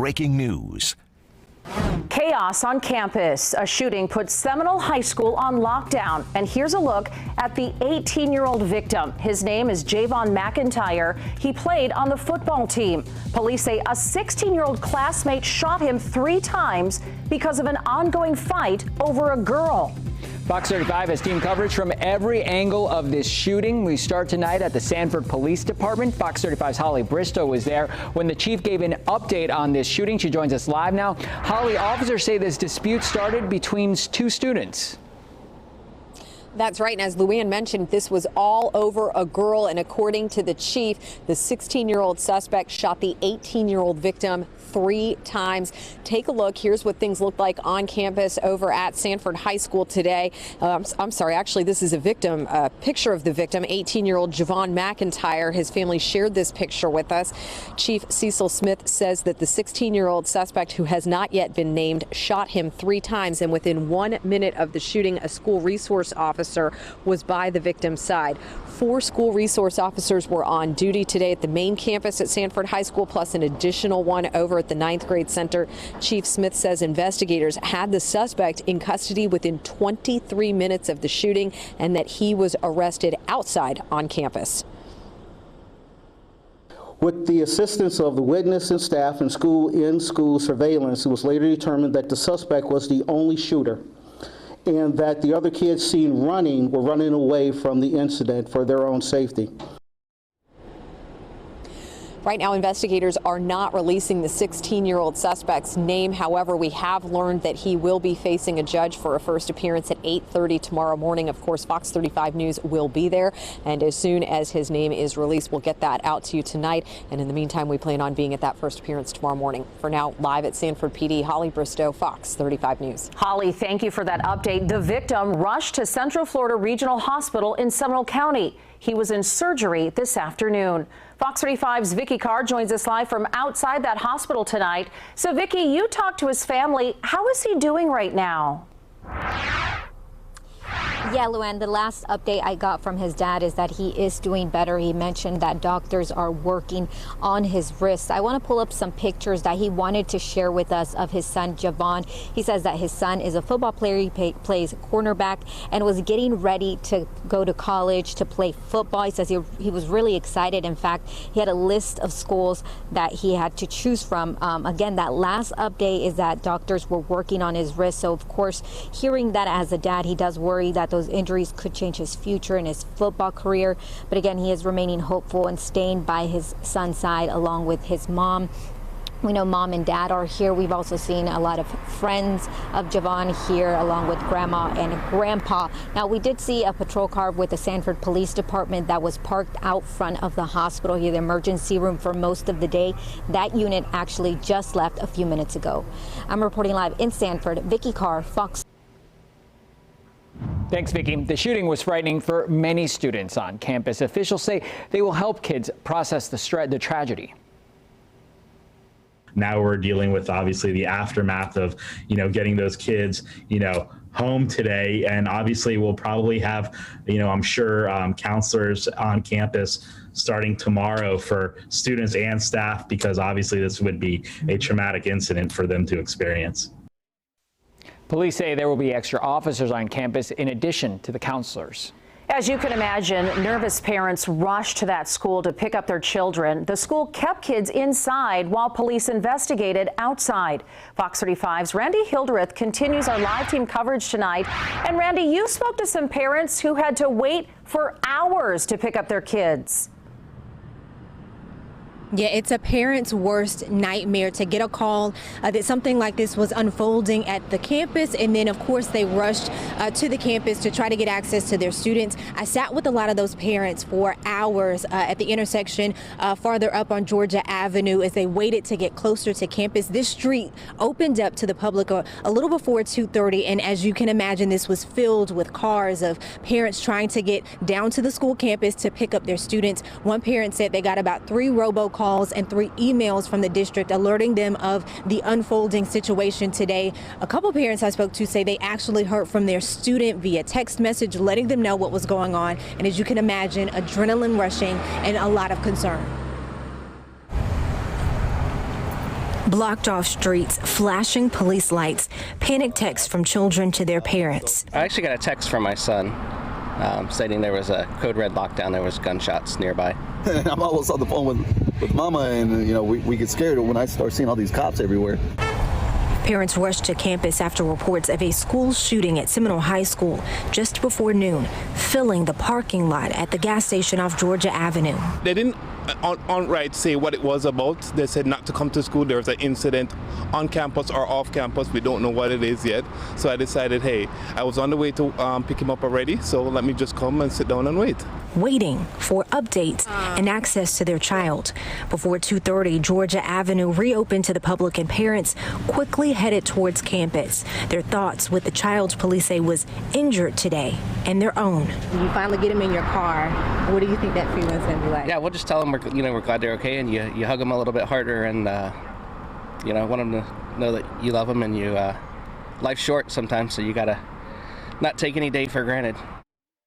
breaking news. Chaos on campus. A shooting put Seminole High School on lockdown. And here's a look at the 18-year-old victim. His name is Javon McIntyre. He played on the football team. Police say a 16-year-old classmate shot him 3 times because of an ongoing fight over a girl. Fox 35 has team coverage from every angle of this shooting. We start tonight at the Sanford Police Department. Fox 35's Holly Bristow was there when the chief gave an update on this shooting. She joins us live now. Holly, officers say this dispute started between 2 students. That's right. And as Luann mentioned, this was all over a girl. And according to the chief, the 16-year-old suspect shot the 18-year-old victim 3 times. Take a look. Here's what things look like on campus over at Sanford High School today. I'm sorry. Actually, this is a picture of the victim, 18-year-old Javon McIntyre. His family shared this picture with us. Chief Cecil Smith says that the 16-year-old suspect, who has not yet been named, shot him 3 times. And within 1 minute of the shooting, a school resource officer was by the victim's side. 4 school resource officers were on duty today at the main campus at Sanford High School, plus an additional one over at the 9th grade center. Chief Smith says investigators had the suspect in custody within 23 minutes of the shooting and that he was arrested outside on campus. With the assistance of the witness and staff and in-school surveillance, it was later determined that the suspect was the only shooter, and that the other kids seen running were running away from the incident for their own safety. Right now, investigators are not releasing the 16-year-old suspect's name. However, we have learned that he will be facing a judge for a first appearance at 8:30 tomorrow morning. Of course, Fox 35 News will be there, and as soon as his name is released, we'll get that out to you tonight. And in the meantime, we plan on being at that first appearance tomorrow morning. For now, live at Sanford PD, Holly Bristow, Fox 35 News. Holly, thank you for that update. The victim rushed to Central Florida Regional Hospital in Seminole County. He was in surgery this afternoon. Fox 35's Vicki Carr joins us live from outside that hospital tonight. So, Vicki, you talked to his family. How is he doing right now? Yeah, Luann, the last update I got from his dad is that he is doing better. He mentioned that doctors are working on his wrists. I want to pull up some pictures that he wanted to share with us of his son, Javon. He says that his son is a football player. He plays cornerback and was getting ready to go to college to play football. He says he was really excited. In fact, he had a list of schools that he had to choose from. Again, that last update is that doctors were working on his wrist. So, of course, hearing that as a dad, he does worry that those injuries could change his future and his football career. But again, he is remaining hopeful and staying by his son's side along with his mom. We know mom and dad are here. We've also seen a lot of friends of Javon here along with grandma and grandpa. Now, we did see a patrol car with the Sanford Police Department that was parked out front of the hospital here, the emergency room, for most of the day. That unit actually just left a few minutes ago. I'm reporting live in Sanford. Vicki Carr, Fox. Thanks, Vicki. The shooting was frightening for many students on campus. Officials say they will help kids process the tragedy. Now we're dealing with obviously the aftermath of, getting those kids, home today. And obviously we'll probably have, I'm sure counselors on campus starting tomorrow for students and staff, because obviously this would be a traumatic incident for them to experience. Police say there will be extra officers on campus in addition to the counselors. As you can imagine, nervous parents rushed to that school to pick up their children. The school kept kids inside while police investigated outside. Fox 35's Randy Hildreth continues our live team coverage tonight. And Randy, you spoke to some parents who had to wait for hours to pick up their kids. Yeah, it's a parent's worst nightmare to get a call that something like this was unfolding at the campus. And then, of course, they rushed to the campus to try to get access to their students. I sat with a lot of those parents for hours at the intersection farther up on Georgia Avenue as they waited to get closer to campus. This street opened up to the public a little before 2:30. And as you can imagine, this was filled with cars of parents trying to get down to the school campus to pick up their students. One parent said they got about 3 robocalls and 3 emails from the district alerting them of the unfolding situation today. A couple parents I spoke to say they actually heard from their student via text message, letting them know what was going on. And as you can imagine, adrenaline rushing and a lot of concern. Blocked off streets, flashing police lights, panic texts from children to their parents. I actually got a text from my son stating there was a code red lockdown, there was gunshots nearby. I'm always on the phone with Mama, and we get scared when I start seeing all these cops everywhere. Parents rushed to campus after reports of a school shooting at Seminole High School just before noon, filling the parking lot at the gas station off Georgia Avenue. They didn't outright say what it was about. They said not to come to school. There was an incident on campus or off campus. We don't know what it is yet. So I decided, hey, I was on the way to pick him up already, so let me just come and sit down and wait. Waiting for updates and access to their child. Before 2:30, Georgia Avenue reopened to the public, and parents quickly headed towards campus. Their thoughts with the child police say was injured today and their own. You finally get him in your car. What do you think that feeling's gonna be like? Yeah, we'll just tell them we're glad they're okay, and you hug them a little bit harder, and want them to know that you love them, and life's short sometimes, so you gotta not take any day for granted.